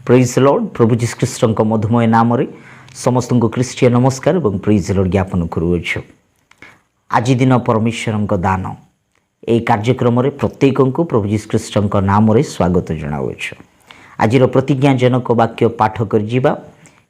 Praise Lord प्रभु जीसु ख्रीष्टଙ୍କ मधुमय नामରେ ସମସ୍ତଙ୍କୁ ଖ୍ରୀଷ୍ଟୀୟ ନମସ୍କାର ଏବଂ ପ୍ରେଜ ଲର୍ଡ ଜ୍ଞାପନ କରୁଅଛୁ। ଆଜି ଦିନ ପରମେଶ୍ୱରଙ୍କ ଦାନ ଏହି କାର୍ଯ୍ୟକ୍ରମରେ ପ୍ରତ୍ୟେକଙ୍କୁ ପ୍ରଭୁ ଯୀଶୁ ଖ୍ରୀଷ୍ଟଙ୍କ ନାମରେ ସ୍ୱାଗତ ଜଣାଉଅଛୁ। ଆଜିର ପ୍ରତିଜ୍ଞାଜନକ ବାକ୍ୟ ପାଠ କରିଯିବା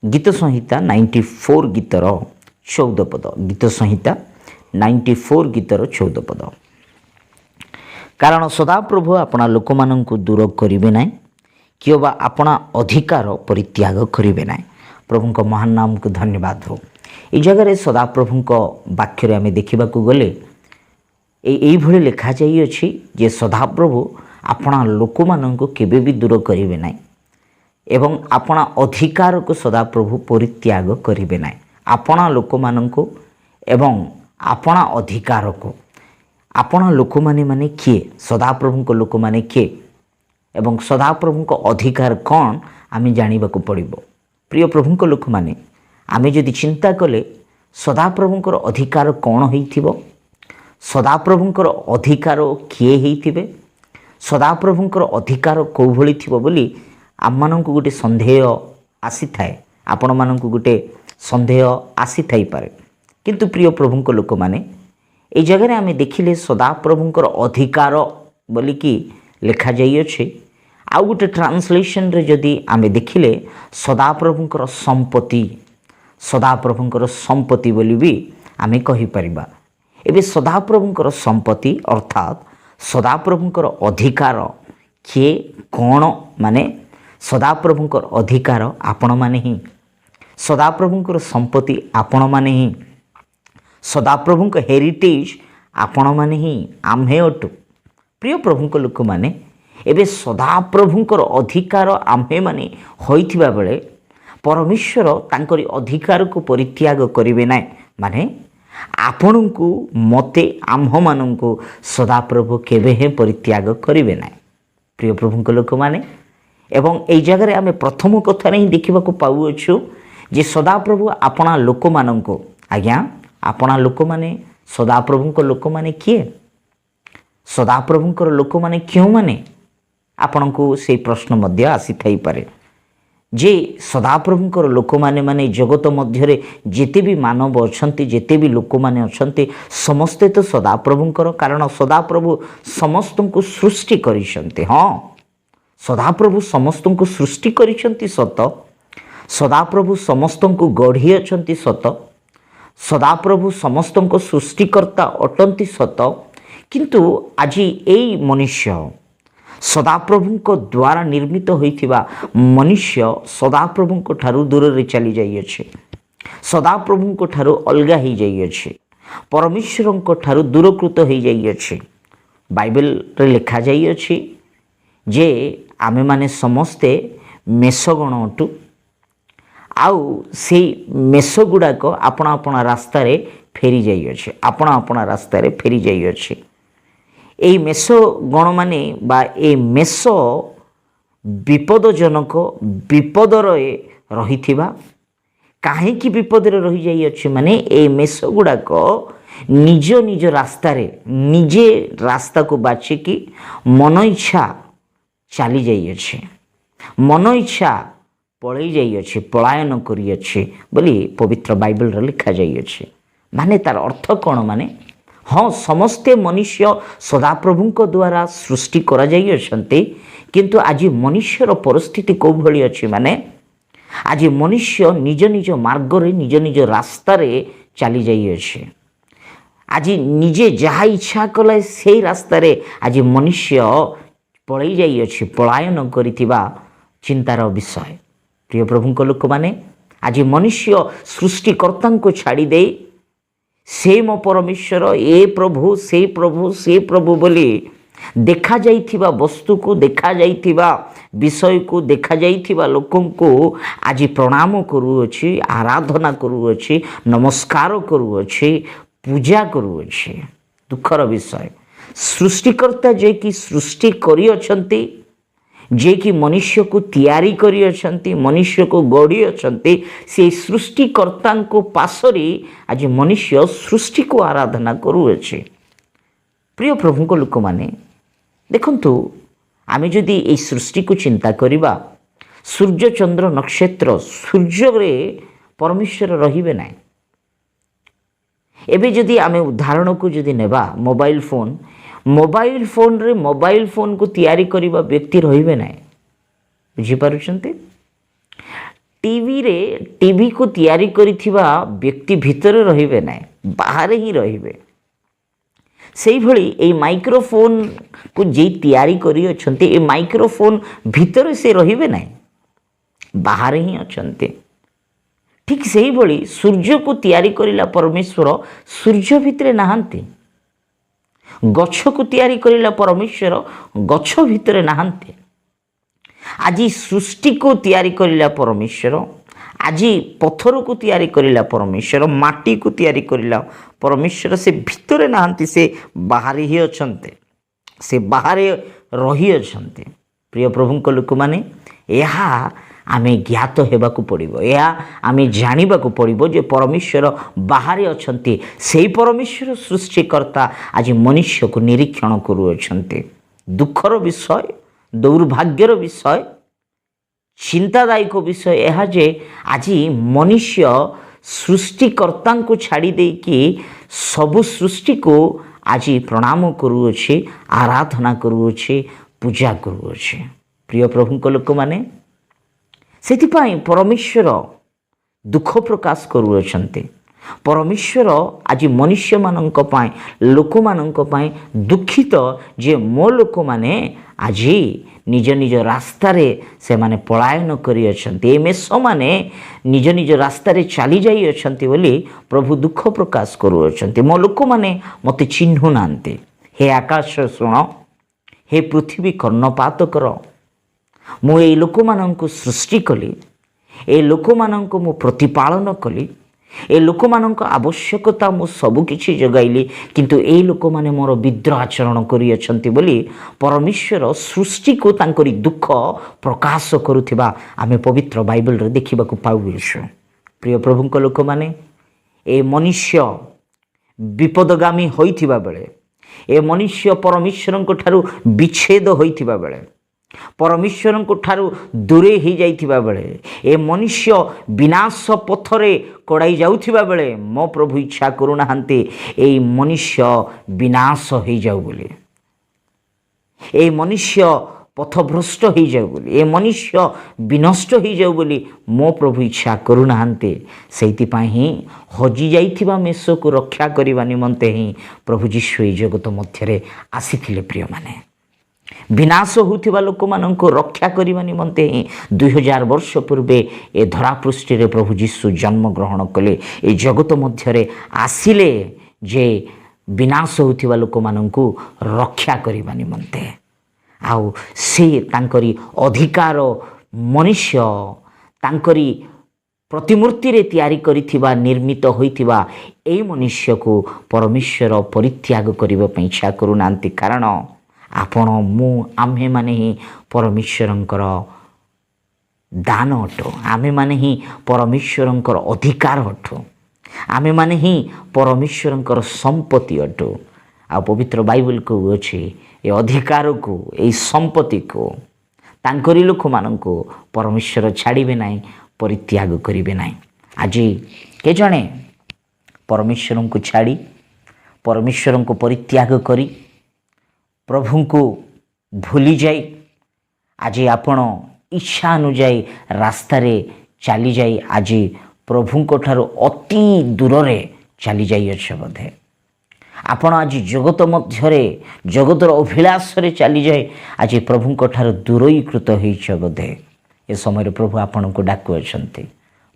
ଗୀତ ସଂହିତା 94 ଗୀତର 14 ପଦ। ଗୀତ ସଂହିତା 94 ଗୀତର 14 ପଦ। କାରଣ ସଦାପ୍ରଭୁ ଆପଣା ଲୋକମାନଙ୍କୁ ଦୂର କରିବେ ନାହିଁ, କିମ୍ବା ଆପଣା ଅଧିକାର ପରିତ୍ୟାଗ କରିବେ ନାହିଁ। ପ୍ରଭୁଙ୍କ ମହାନ ନାମକୁ ଧନ୍ୟବାଦ ହେଉ। এই ଜାଗାରେ ସଦାପ୍ରଭୁଙ୍କ ବାକ୍ୟରେ ଆମେ ଦେଖିବାକୁ ଗଲେ এইଭଳି ଲେଖାଯାଇଅଛି ଯେ ସଦାପ୍ରଭୁ ଆପଣା ଲୋକମାନଙ୍କୁ କେବେ ବି ଦୂର କରିବେ ନାହିଁ ଏବଂ ଆପଣା ଅଧିକାରକୁ ସଦାପ୍ରଭୁ ପରିତ୍ୟାଗ କରିବେ ନାହିଁ। ଆପଣା ଲୋକମାନଙ୍କୁ ଏବଂ ଆପଣା ଅଧିକାରକୁ, ଆପଣା ଲୋକମାନେ ମାନେ କିଏ? ସଦାପ୍ରଭୁଙ୍କ ଲୋକମାନେ କିଏ ଏବଂ ସଦାପ୍ରଭୁଙ୍କ ଅଧିକାର କ'ଣ ଆମେ ଜାଣିବାକୁ ପଡ଼ିବ। ପ୍ରିୟ ପ୍ରଭୁଙ୍କ ଲୋକମାନେ, ଆମେ ଯଦି ଚିନ୍ତା କଲେ ସଦାପ୍ରଭୁଙ୍କର ଅଧିକାର କ'ଣ ହେଇଥିବ, ସଦାପ୍ରଭୁଙ୍କର ଅଧିକାର କିଏ ହେଇଥିବେ, ସଦାପ୍ରଭୁଙ୍କର ଅଧିକାର କେଉଁଭଳି ଥିବ ବୋଲି ଆମମାନଙ୍କୁ ଗୋଟେ ସନ୍ଦେହ ଆସିଥାଏ, ଆପଣମାନଙ୍କୁ ଗୋଟେ ସନ୍ଦେହ ଆସିଥାଇପାରେ। କିନ୍ତୁ ପ୍ରିୟ ପ୍ରଭୁଙ୍କ ଲୋକମାନେ, এই ଜାଗାରେ ଆମେ ଦେଖିଲେ ସଦାପ୍ରଭୁଙ୍କର ଅଧିକାର ବୋଲିକି ଲେଖାଯାଇଅଛି। ଆଉ ଗୋଟେ ଟ୍ରାନ୍ସଲେସନରେ ଯଦି ଆମେ ଦେଖିଲେ ସଦାପ୍ରଭୁଙ୍କର ସମ୍ପତ୍ତି, ସଦାପ୍ରଭୁଙ୍କର ସମ୍ପତ୍ତି ବୋଲି ବି ଆମେ କହିପାରିବା। ଏବେ ସଦାପ୍ରଭୁଙ୍କର ସମ୍ପତ୍ତି ଅର୍ଥାତ୍ ସଦାପ୍ରଭୁଙ୍କର ଅଧିକାର କିଏ କ'ଣ, ମାନେ ସଦାପ୍ରଭୁଙ୍କର ଅଧିକାର ଆପଣମାନେ ହିଁ, ସଦାପ୍ରଭୁଙ୍କର ସମ୍ପତ୍ତି ଆପଣମାନେ ହିଁ, ସଦାପ୍ରଭୁଙ୍କ ହେରିଟେଜ୍ ଆପଣମାନେ ହିଁ ଆମ୍ଭେ ଅଟୁ। ପ୍ରିୟ ପ୍ରଭୁଙ୍କ ଲୋକମାନେ, ଏବେ ସଦାପ୍ରଭୁଙ୍କର ଅଧିକାର ଆମ୍ଭେମାନେ ହୋଇଥିବା ବେଳେ ପରମେଶ୍ୱର ତାଙ୍କରି ଅଧିକାରକୁ ପରିତ୍ୟାଗ କରିବେ ନାହିଁ। ମାନେ ଆପଣଙ୍କୁ, ମୋତେ, ଆମ୍ଭମାନଙ୍କୁ ସଦାପ୍ରଭୁ କେବେ ହିଁ ପରିତ୍ୟାଗ କରିବେ ନାହିଁ। ପ୍ରିୟ ପ୍ରଭୁଙ୍କ ଲୋକମାନେ, ଏବଂ এই ଜାଗାରେ ଆମେ ପ୍ରଥମ କଥାରେ ହିଁ ଦେଖିବାକୁ ପାଉଅଛୁ ଯେ ସଦାପ୍ରଭୁ ଆପଣା ଲୋକମାନଙ୍କୁ, ଆଜ୍ଞା ଆପଣା ଲୋକମାନେ, ସଦାପ୍ରଭୁଙ୍କ ଲୋକମାନେ କିଏ? ସଦାପ୍ରଭୁଙ୍କର ଲୋକମାନେ କେଉଁମାନେ? ଆପଣଙ୍କୁ ସେଇ ପ୍ରଶ୍ନ ମଧ୍ୟ ଆସିଥାଇପାରେ ଯେ ସଦାପ୍ରଭୁଙ୍କର ଲୋକମାନେ ମାନେ ଜଗତ ମଧ୍ୟରେ ଯେତେ ବି ମାନବ ଅଛନ୍ତି, ଯେତେ ବି ଲୋକମାନେ ଅଛନ୍ତି, ସମସ୍ତେ ତ ସଦାପ୍ରଭୁଙ୍କର। କାରଣ ସଦାପ୍ରଭୁ ସମସ୍ତଙ୍କୁ ସୃଷ୍ଟି କରିଛନ୍ତି। ହଁ, ସଦାପ୍ରଭୁ ସମସ୍ତଙ୍କୁ ସୃଷ୍ଟି କରିଛନ୍ତି ସତ, ସଦାପ୍ରଭୁ ସମସ୍ତଙ୍କୁ ଗଢ଼ିଅଛନ୍ତି ସତ, ସଦାପ୍ରଭୁ ସମସ୍ତଙ୍କ ସୃଷ୍ଟିକର୍ତ୍ତା ଅଟନ୍ତି ସତ। କିନ୍ତୁ ଆଜି ଏଇ ମନୁଷ୍ୟ, ସଦାପ୍ରଭୁଙ୍କ ଦ୍ୱାରା ନିର୍ମିତ ହୋଇଥିବା ମନୁଷ୍ୟ ସଦାପ୍ରଭୁଙ୍କ ଠାରୁ ଦୂରରେ ଚାଲି ଯାଇଅଛି, ସଦାପ୍ରଭୁଙ୍କ ଠାରୁ ଅଲଗା ହୋଇଯାଇଅଛି, ପରମେଶ୍ୱରଙ୍କ ଠାରୁ ଦୂରକୃତ ହୋଇଯାଇଅଛି। ବାଇବେଲରେ ଲେଖାଯାଇଅଛି ଯେ ଆମେମାନେ ସମସ୍ତେ ମେଷଗଣ ଅଟୁ, ଆଉ ସେଇ ମେଷ ଗୁଡ଼ାକ ଆପଣା ଆପଣା ରାସ୍ତାରେ ଫେରି ଯାଇଅଛି, ଆପଣା ଆପଣା ରାସ୍ତାରେ ଫେରି ଯାଇଅଛି। এই ମେଷ ଗଣମାନେ ବା এই ମେଷ ବିପଦଜନକ, ବିପଦରେ ରହିଥିବା, କାହିଁକି ବିପଦରେ ରହିଯାଇଅଛି? ମାନେ এই ମେଷ ଗୁଡ଼ାକ ନିଜ ନିଜ ରାସ୍ତାରେ, ନିଜେ ରାସ୍ତାକୁ ବାଛିକି ମନ ଇଚ୍ଛା ଚାଲି ଯାଇଅଛି, ମନ ଇଚ୍ଛା ପଳେଇ ଯାଇଅଛି, ପଳାୟନ କରିଅଛି ବୋଲି ପବିତ୍ର ବାଇବେଲରେ ଲେଖାଯାଇଅଛି। ମାନେ ତାର ଅର୍ଥ କ'ଣ? ମାନେ ହଁ, ସମସ୍ତେ ମନୁଷ୍ୟ ସଦାପ୍ରଭୁଙ୍କ ଦ୍ୱାରା ସୃଷ୍ଟି କରାଯାଇଅଛନ୍ତି, କିନ୍ତୁ ଆଜି ମନୁଷ୍ୟର ପରିସ୍ଥିତି କେଉଁଭଳି ଅଛି? ମାନେ ଆଜି ମନୁଷ୍ୟ ନିଜ ନିଜ ମାର୍ଗରେ, ନିଜ ନିଜ ରାସ୍ତାରେ ଚାଲି ଯାଇଅଛି। ଆଜି ନିଜେ ଯାହା ଇଚ୍ଛା କଲେ ସେଇ ରାସ୍ତାରେ ଆଜି ମନୁଷ୍ୟ ପଳେଇ ଯାଇଅଛି, ପଳାୟନ କରିଥିବା ଚିନ୍ତାର ବିଷୟ। ପ୍ରିୟ ପ୍ରଭୁଙ୍କ ଲୋକମାନେ, ଆଜି ମନୁଷ୍ୟ ସୃଷ୍ଟିକର୍ତ୍ତାଙ୍କୁ ଛାଡ଼ି ଦେଇ ସେ ମୋ ପରମେଶ୍ୱର, ଏ ପ୍ରଭୁ, ସେ ପ୍ରଭୁ, ସେ ପ୍ରଭୁ ବୋଲି ଦେଖାଯାଇଥିବା ବସ୍ତୁକୁ, ଦେଖାଯାଇଥିବା ବିଷୟକୁ, ଦେଖାଯାଇଥିବା ଲୋକଙ୍କୁ ଆଜି ପ୍ରଣାମ କରୁଅଛି, ଆରାଧନା କରୁଅଛି, ନମସ୍କାର କରୁଅଛି, ପୂଜା କରୁଅଛି। ଦୁଃଖର ବିଷୟ, ସୃଷ୍ଟିକର୍ତ୍ତା ଯିଏକି ସୃଷ୍ଟି କରିଅଛନ୍ତି, ଯିଏକି ମନୁଷ୍ୟକୁ ତିଆରି କରିଅଛନ୍ତି, ମନୁଷ୍ୟକୁ ଗଢ଼ିଅଛନ୍ତି, ସେଇ ସୃଷ୍ଟିକର୍ତ୍ତାଙ୍କ ପାଶରେ ଆଜି ମନୁଷ୍ୟ ସୃଷ୍ଟିକୁ ଆରାଧନା କରୁଅଛି। ପ୍ରିୟ ପ୍ରଭୁଙ୍କ ଲୋକମାନେ, ଦେଖନ୍ତୁ, ଆମେ ଯଦି এই ସୃଷ୍ଟିକୁ ଚିନ୍ତା କରିବା, ସୂର୍ଯ୍ୟ ଚନ୍ଦ୍ର ନକ୍ଷତ୍ର ସୂର୍ଯ୍ୟରେ ପରମେଶ୍ୱର ରହିବେ ନାହିଁ। ଏବେ ଯଦି ଆମେ ଉଦାହରଣକୁ ଯଦି ନେବା ମୋବାଇଲ ଫୋନରେ ମୋବାଇଲ ଫୋନକୁ ତିଆରି କରିବା ବ୍ୟକ୍ତି ରହିବେ ନାହିଁ। ବୁଝିପାରୁଛନ୍ତି? ଟିଭିକୁ ତିଆରି କରିଥିବା ବ୍ୟକ୍ତି ଭିତରେ ରହିବେ ନାହିଁ, ବାହାରେ ହିଁ ରହିବେ। ସେଇଭଳି ଏଇ ମାଇକ୍ରୋଫୋନକୁ ଯିଏ ତିଆରି କରିଅଛନ୍ତି, ଏ ମାଇକ୍ରୋଫୋନ ଭିତରେ ସେ ରହିବେ ନାହିଁ, ବାହାରେ ହିଁ ଅଛନ୍ତି। ଠିକ୍ ସେଇଭଳି ସୂର୍ଯ୍ୟକୁ ତିଆରି କରିଲା ପରମେଶ୍ୱର ସୂର୍ଯ୍ୟ ଭିତରେ ନାହାନ୍ତି। ଗଛକୁ ତିଆରି କରିଲା ପରମେଶ୍ୱର ଗଛ ଭିତରେ ନାହାନ୍ତି। ଆଜି ସୃଷ୍ଟିକୁ ତିଆରି କରିଲା ପରମେଶ୍ୱର, ଆଜି ପଥରକୁ ତିଆରି କରିଲା ପରମେଶ୍ୱର, ମାଟିକୁ ତିଆରି କରିଲା ପରମେଶ୍ୱର ସେ ଭିତରେ ନାହାନ୍ତି, ସେ ବାହାରେ ହିଁ ଅଛନ୍ତି, ସେ ବାହାରେ ରହିଅଛନ୍ତି। ପ୍ରିୟ ପ୍ରଭୁଙ୍କ ଲୋକମାନେ, ଏହା ଆମେ ଜ୍ଞାତ ହେବାକୁ ପଡ଼ିବ, ଏହା ଆମେ ଜାଣିବାକୁ ପଡ଼ିବ ଯେ ପରମେଶ୍ୱର ବାହାରେ ଅଛନ୍ତି। ସେହି ପରମେଶ୍ୱର ସୃଷ୍ଟିକର୍ତ୍ତା ଆଜି ମନୁଷ୍ୟକୁ ନିରୀକ୍ଷଣ କରୁଅଛନ୍ତି। ଦୁଃଖର ବିଷୟ, ଦୌର୍ଭାଗ୍ୟର ବିଷୟ, ଚିନ୍ତାଦାୟକ ବିଷୟ ଏହା ଯେ ଆଜି ମନୁଷ୍ୟ ସୃଷ୍ଟିକର୍ତ୍ତାଙ୍କୁ ଛାଡ଼ି ଦେଇକି ସବୁ ସୃଷ୍ଟିକୁ ଆଜି ପ୍ରଣାମ କରୁଅଛି, ଆରାଧନା କରୁଅଛି, ପୂଜା କରୁଅଛି। ପ୍ରିୟ ପ୍ରଭୁଙ୍କ ଲୋକମାନେ, ସେଥିପାଇଁ ପରମେଶ୍ୱର ଦୁଃଖ ପ୍ରକାଶ କରୁଅଛନ୍ତି। ପରମେଶ୍ୱର ଆଜି ମନୁଷ୍ୟମାନଙ୍କ ପାଇଁ, ଲୋକମାନଙ୍କ ପାଇଁ ଦୁଃଖିତ ଯେ ମୋ ଲୋକମାନେ ଆଜି ନିଜ ନିଜ ରାସ୍ତାରେ ସେମାନେ ପଳାୟନ କରିଅଛନ୍ତି, ଏ ମେଷମାନେ ନିଜ ନିଜ ରାସ୍ତାରେ ଚାଲି ଯାଇଅଛନ୍ତି ବୋଲି ପ୍ରଭୁ ଦୁଃଖ ପ୍ରକାଶ କରୁଅଛନ୍ତି। ମୋ ଲୋକମାନେ ମୋତେ ଚିହ୍ନୁ ନାହାନ୍ତି। ହେ ଆକାଶ ଶୁଣ, ହେ ପୃଥିବୀ କର୍ଣ୍ଣପାତ କର। ମୁଁ ଏଇ ଲୋକମାନଙ୍କୁ ସୃଷ୍ଟି କଲି, ଏ ଲୋକମାନଙ୍କୁ ମୁଁ ପ୍ରତିପାଳନ କଲି, ଏ ଲୋକମାନଙ୍କ ଆବଶ୍ୟକତା ମୁଁ ସବୁକିଛି ଯୋଗାଇଲି, କିନ୍ତୁ ଏଇ ଲୋକମାନେ ମୋର ବିଦ୍ରୋହ ଆଚରଣ କରିଅଛନ୍ତି ବୋଲି ପରମେଶ୍ୱର ସୃଷ୍ଟିକୁ ତାଙ୍କରି ଦୁଃଖ ପ୍ରକାଶ କରୁଥିବା ଆମେ ପବିତ୍ର ବାଇବଲରେ ଦେଖିବାକୁ ପାଉଅଛୁ। ପ୍ରିୟ ପ୍ରଭୁଙ୍କ ଲୋକମାନେ, ଏ ମନୁଷ୍ୟ ବିପଦଗାମୀ ହୋଇଥିବା ବେଳେ, ଏ ମନୁଷ୍ୟ ପରମେଶ୍ୱରଙ୍କ ଠାରୁ ବିଚ୍ଛେଦ ହୋଇଥିବା ବେଳେ, ପରମେଶ୍ୱରଙ୍କ ଠାରୁ ଦୂରେଇ ହୋଇଯାଇଥିବା ବେଳେ, ଏ ମନୁଷ୍ୟ ବିନାଶ ପଥରେ କଡ଼ାଇ ଯାଉଥିବା ବେଳେ ମୋ ପ୍ରଭୁ ଇଚ୍ଛା କରୁନାହାନ୍ତି ଏଇ ମନୁଷ୍ୟ ବିନାଶ ହୋଇଯାଉ ବୋଲି, ଏଇ ମନୁଷ୍ୟ ପଥଭ୍ରଷ୍ଟ ହୋଇଯାଉ ବୋଲି, ଏ ମନୁଷ୍ୟ ବିନଷ୍ଟ ହୋଇଯାଉ ବୋଲି ମୋ ପ୍ରଭୁ ଇଚ୍ଛା କରୁନାହାନ୍ତି। ସେଇଥିପାଇଁ ହିଁ ହଜିଯାଇଥିବା ମେଷକୁ ରକ୍ଷା କରିବା ନିମନ୍ତେ ହିଁ ପ୍ରଭୁ ଯୀଶୁ ଏହି ଜଗତ ମଧ୍ୟରେ ଆସିଥିଲେ। ପ୍ରିୟମାନେ, ବିନାଶ ହେଉଥିବା ଲୋକମାନଙ୍କୁ ରକ୍ଷା କରିବା ନିମନ୍ତେ ହିଁ 2000 ବର୍ଷ ପୂର୍ବେ ଏ ଧରାପୃଷ୍ଠରେ ପ୍ରଭୁ ଯୀଶୁ ଜନ୍ମଗ୍ରହଣ କଲେ, ଏ ଜଗତ ମଧ୍ୟରେ ଆସିଲେ ଯେ ବିନାଶ ହେଉଥିବା ଲୋକମାନଙ୍କୁ ରକ୍ଷା କରିବା ନିମନ୍ତେ। ଆଉ ସେ ତାଙ୍କରି ଅଧିକାର ମନୁଷ୍ୟ, ତାଙ୍କରି ପ୍ରତିମୂର୍ତ୍ତିରେ ତିଆରି କରିଥିବା, ନିର୍ମିତ ହୋଇଥିବା ଏଇ ମନୁଷ୍ୟକୁ ପରମେଶ୍ୱର ପରିତ୍ୟାଗ କରିବା ପାଇଁ ଇଚ୍ଛା କରୁନାହାନ୍ତି। କାରଣ ଆପଣ, ମୁଁ, ଆମ୍ଭେମାନେ ହିଁ ପରମେଶ୍ୱରଙ୍କର ଦାନ ଅଟୁ, ଆମେମାନେ ହିଁ ପରମେଶ୍ୱରଙ୍କର ଅଧିକାର ଅଟୁ, ଆମେମାନେ ହିଁ ପରମେଶ୍ୱରଙ୍କର ସମ୍ପତ୍ତି ଅଟୁ। ଆଉ ପବିତ୍ର ବାଇବଲ କହୁଅଛି ଏ ଅଧିକାରକୁ, ଏଇ ସମ୍ପତ୍ତିକୁ ତାଙ୍କରି ଲୋକମାନଙ୍କୁ ପରମେଶ୍ୱର ଛାଡ଼ିବେ ନାହିଁ, ପରିତ୍ୟାଗ କରିବେ ନାହିଁ। ଆଜି କେଜଣେ ପରମେଶ୍ୱରଙ୍କୁ ଛାଡ଼ି, ପରମେଶ୍ୱରଙ୍କୁ ପରିତ୍ୟାଗ କରି, ପ୍ରଭୁଙ୍କୁ ଭୁଲିଯାଇ ଆଜି ଆପଣ ଇଚ୍ଛା ଅନୁଯାୟୀ ରାସ୍ତାରେ ଚାଲିଯାଇ ଆଜି ପ୍ରଭୁଙ୍କ ଠାରୁ ଅତି ଦୂରରେ ଚାଲିଯାଇଅଛ ବୋଧେ। ଆପଣ ଆଜି ଜଗତ ମଧ୍ୟରେ, ଜଗତର ଅଭିଳାଷରେ ଚାଲିଯାଇ ଆଜି ପ୍ରଭୁଙ୍କ ଠାରୁ ଦୂରୀକୃତ ହୋଇଛ ବୋଧେ। ଏ ସମୟରେ ପ୍ରଭୁ ଆପଣଙ୍କୁ ଡାକୁଅଛନ୍ତି।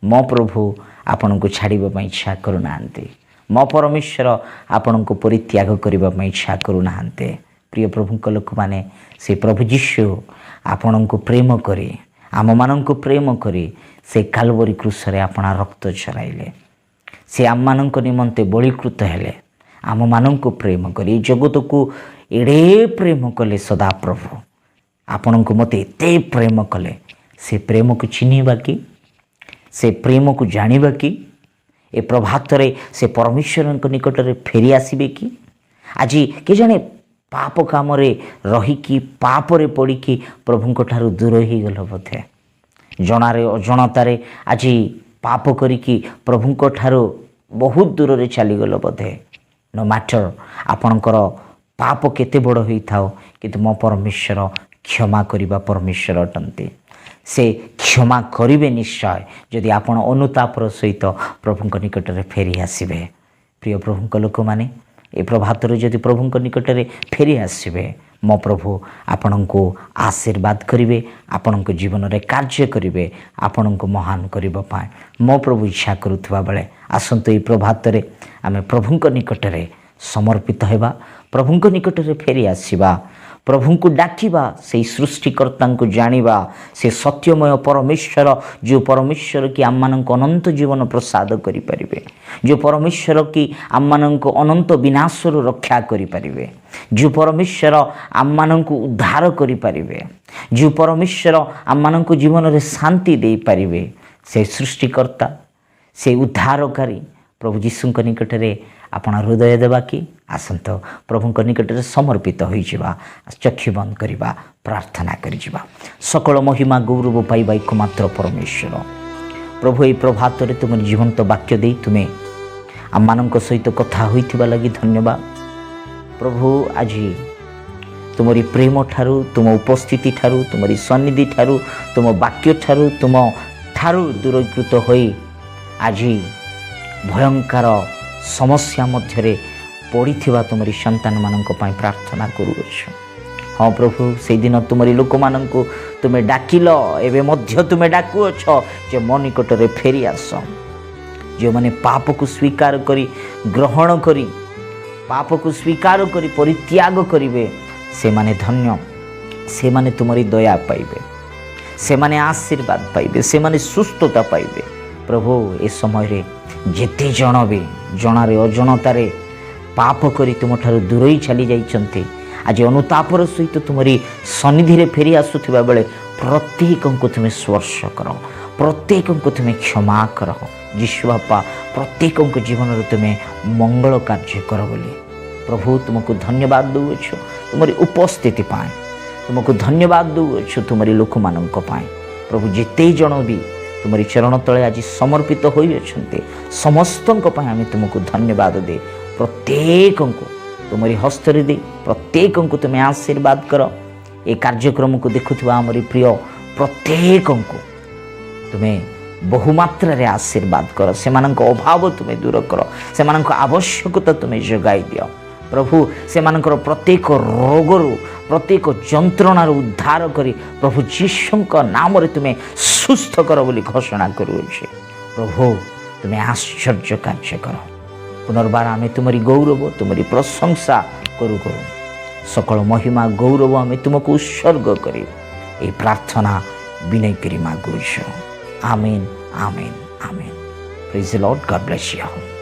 ମୋ ପ୍ରଭୁ ଆପଣଙ୍କୁ ଛାଡ଼ିବା ପାଇଁ ଇଚ୍ଛା କରୁନାହାନ୍ତି, ମୋ ପରମେଶ୍ୱର ଆପଣଙ୍କୁ ପରିତ୍ୟାଗ କରିବା ପାଇଁ ଇଚ୍ଛା କରୁନାହାନ୍ତି। ପ୍ରିୟ ପ୍ରଭୁଙ୍କ ଲୋକମାନେ, ସେ ପ୍ରଭୁ ଯୀଶୁ ଆପଣଙ୍କୁ ପ୍ରେମ କରି, ଆମମାନଙ୍କୁ ପ୍ରେମ କରି ସେ କାଲବରୀ କ୍ରୁଶରେ ଆପଣା ରକ୍ତ ଝରାଇଲେ। ସେ ଆମମାନଙ୍କ ନିମନ୍ତେ ବଳୀକୃତ ହେଲେ। ଆମମାନଙ୍କୁ ପ୍ରେମ କରି ଏ ଜଗତକୁ ଏଡ଼େ ପ୍ରେମ କଲେ ସଦାପ୍ରଭୁ। ଆପଣଙ୍କୁ ମୋତେ ଏତେ ପ୍ରେମ କଲେ, ସେ ପ୍ରେମକୁ ଚିହ୍ନିବା କି, ସେ ପ୍ରେମକୁ ଜାଣିବା କି, ଏ ପ୍ରଭାତରେ ସେ ପରମେଶ୍ୱରଙ୍କ ନିକଟରେ ଫେରି ଆସିବେ କି? ଆଜି କେଜାଣେ ପାପ କାମରେ ରହିକି, ପାପରେ ପଡ଼ିକି ପ୍ରଭୁଙ୍କ ଠାରୁ ଦୂର ହୋଇଗଲ ବୋଧେ। ଜଣାରେ ଅଜଣତାରେ ଆଜି ପାପ କରିକି ପ୍ରଭୁଙ୍କ ଠାରୁ ବହୁତ ଦୂରରେ ଚାଲିଗଲ ବୋଧେ। नो मैटर आपणकर पाप केते बड़ होइथाओ किंतु मो परमेश्वर क्षमा करिबा परमेश्वर अटंती। से क्षमा करिवे निश्चय जदि आपण अनुतापर सहित प्रभुंक निकट में फेरी आसबे। प्रिय प्रभुंक लोक माने ए प्रभात जदि प्रभुंक निकट में फेरी आसबे, मो प्रभु आपण को आशीर्वाद करिवे, आपण को जीवन में कार्य करिवे, आपण को महान करबा पाए मो प्रभु इच्छा करुवा बेले आसंत ए प्रभात रे आमे प्रभुंक निकट में समर्पित हेबा, प्रभुंक निकट में फेरी आसीबा, प्रभु को डाकिबा, से सृष्टिकर्ता को जानिबा, से सत्यमय परमेश्वर जो परमेश्वर की आम मानक अनंत जीवन प्रसाद करि परिबे, जो परमेश्वर की आम मानक अनंत विनाशर रक्षा करि परिबे, जो परमेश्वर आम मानक उद्धार करि परिबे, जो परमेश्वर आम मानक जीवन रे शांति दे परिबे, से सृष्टिकर्ता से उद्धारकारी प्रभु जीशु निकट में आपण हृदय देवा कि आसंत प्रभु निकट में समर्पित हो चक्षु बंद करवा प्रार्थना करिजिबा। सकल महिमा गौरव पाइबा एकमात्र परमेश्वर प्रभु ये प्रभात रे तुम जीवंत वाक्य दे तुम्हें आम मान सहित कथा होइथिबा लगी धन्यवाद प्रभु। आज तुमरी प्रेम ठारू, तुम उपस्थिति ठारू, तुमरी सन्निधि ठारू, तुम वाक्य ठारू, तुम ठारू दूरीकृत होई आज भयंकर समस्या मध्य पड़ी तुमरी संतान मानक पई प्रार्थना करुअछ। हाँ प्रभु से दिन तुमरी लोक मानक तुम्हें डाकिल, एवं मध्य तुम्हें डाकुअछ जे मो निकट रे फेरी आस। जो माने पाप को स्वीकार करी ग्रहण करी पाप को स्वीकार करी परित्याग करिवे से माने धन्य, से माने तुमरी दया पाइबे, से माने आशीर्वाद पाइबे, से माने सुस्थता पाइबे। प्रभु ए समय रे जेते जन भी जनारे अजनतारे पाप करी तुम ठारू दूरई चली जाइछन्ते आज अनुतापर सहित तुमरी सन्निधि रे फेरी आसुथिबा बेले प्रत्येक को तुम्हें स्पर्श कर, प्रत्येक को तुम्हें क्षमा कर यीशु बापा, प्रत्येक को जीवन रे तुम्हें मंगल कार्य कर बोली प्रभु तुमको धन्यवाद दूछ तुमरी उपस्थिति पाए, तुमको धन्यवाद दूछ तुमरी लोक मानक पाए। प्रभु जेते जन भी तुमरी चरण तले आज समर्पित होई अछन्ते समस्तक पय आमे तुमको धन्यवाद दे, प्रत्येक को तुमरी हस्त रे दे, प्रत्येक को तुम्हें आशीर्वाद कर। ए कार्यक्रम को देखुथबा हमरी प्रिय प्रत्येक को तुम्हें बहुमात्रा रे आशीर्वाद कर, सेमानक अभाव तुम्हें दूर कर, सेमानक आवश्यकता तुम्हें जगाई दियो प्रभु। सेमानकर प्रत्येक रोगरु प्रत्येक जंत्रणार उद्धार करी प्रभु जीशु नाम रे तुम्हें सुस्थ कर बोली घोषणा करुछे प्रभु। तुम्हें आश्चर्य कार्य कर, पुनर्बार आमे तुमरी गौरव तुमरी प्रशंसा करू करू सकल महिमा गौरव आमे तुमको उत्सर्ग करी ए प्रार्थना विनय करी मागुछु। आमीन आमीन आमीन। Praise the Lord, God bless you.